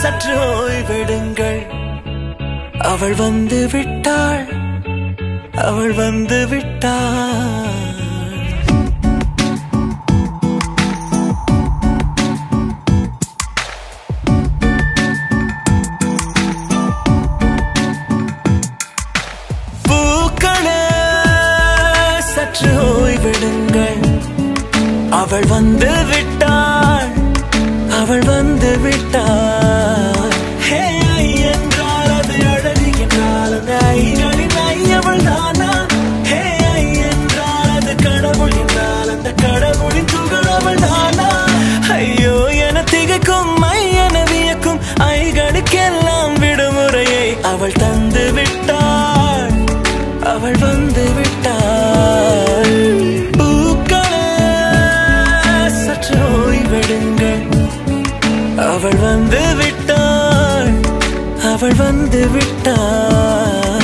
சற்று ஓய்வெடுங்கள் அவள் வந்து விட்டாள் அவள் வந்து விட்டாள் அவள் வந்து விட்டாள் அவள் வந்து விட்டாள் ஹே ஐ என்றால் அது அழகு என்றால் அந்த ஐகளின் ஐ அவள் தானா ஹே ஐ என்றால் அது கடவுள் என்றால் அந்த கடவுளின் துகள் அவள் தானா ஐயோ என திகைக்கும் ஐ என வியக்கும் ஐகளுக்கெல்லாம் விடுமுறையை அவள் தந்து விட்டாள் அவள் வந்து விட்டாள் அவள் வந்து விட்டாள் அவள் வந்து விட்டாள்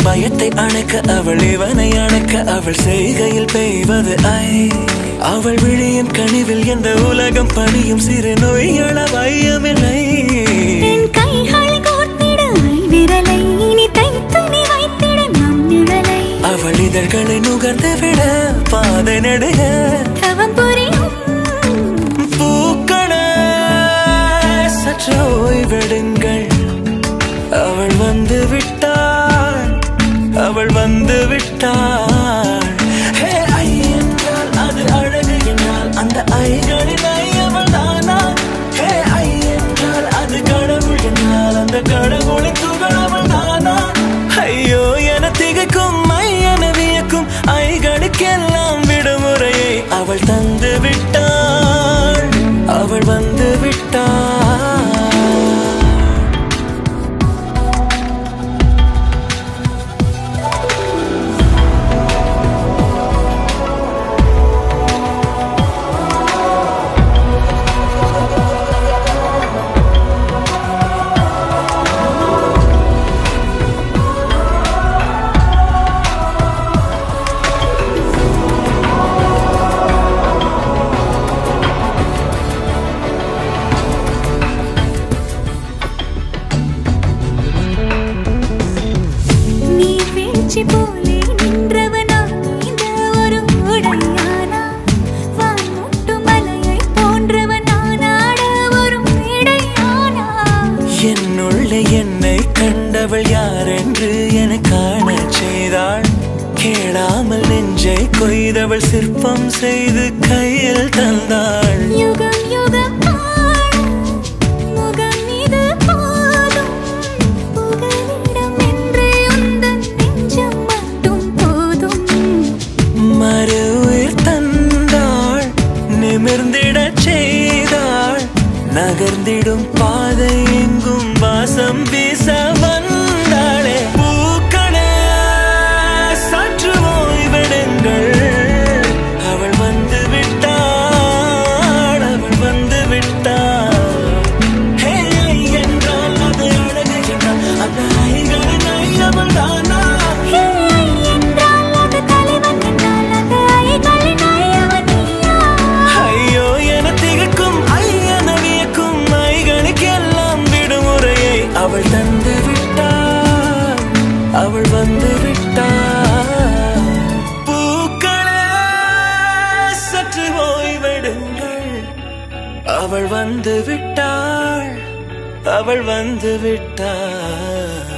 பயத்தை அணைக்க அவள் இவனை அணைக்க அவள் செய்கையில் பெய்வது ஐ அவள் விழியின் கனிவில் எந்த உலகம் பணியும் சிறு நோய்கள வையமில்லை அவள் இதழ்களை நுகர்ந்து விட பாதை நடுக பூக்கள சற்று ஓய்வெடுங்கள் அவள் வந்து விட்டாள் அவள் வந்து விட்டாள் ஹே ஐ என்றால் அது அழகு என்றால் அந்த ஐகளின் ஐ அவள் தானா ஹே ஐ என்றால் அது கடவுள் என்றால் அந்த கடவுளின் துகள் அவள் தானா ஐயோ என திகைக்கும் ஐ என வியக்கும் ஐகளுக்கெல்லாம் விடுமுறையை அவள் தந்து விட்டாள் அவள் வந்து விட்டாள் என்னை கண்டவள் யார் என்று என காண செய்தாள் கேளாமல் நெஞ்சை கொய்தவள் சிற்பம் செய்து கையில் தந்தாள் யுகம் யுகம் மறு உயிர் தந்தாள் நிமிர்ந்திடச் செய்தாள் நகர்ந்திடும் பாதை எங்கும் வாசம் வீச வந்தாளே பூக்களே சற்று ஓய்வெடுங்கள் அவள் வந்து விட்டாள் அவள் வந்து விட்டாள் ஹே ஐ என்றால் அது அழகு என்றால் அந்த ஐகளின் ஐ அவள் தானா ஹே ஐ என்றால் அது தலைவன் என்றால் அந்த ஐகளின் ஐ அவன் நீயா ஐயோ என திகைக்கும் ஐ என வியக்கும் ஐகளுக்கெல்லாம் விடுமுறையை அவள் தந்து விட்டாள் அவள் வந்து விட்டாள் பூக்களே சற்று ஓய்வெடுங்கள் அவள் வந்து விட்டாள் அவள் வந்து விட்டாள்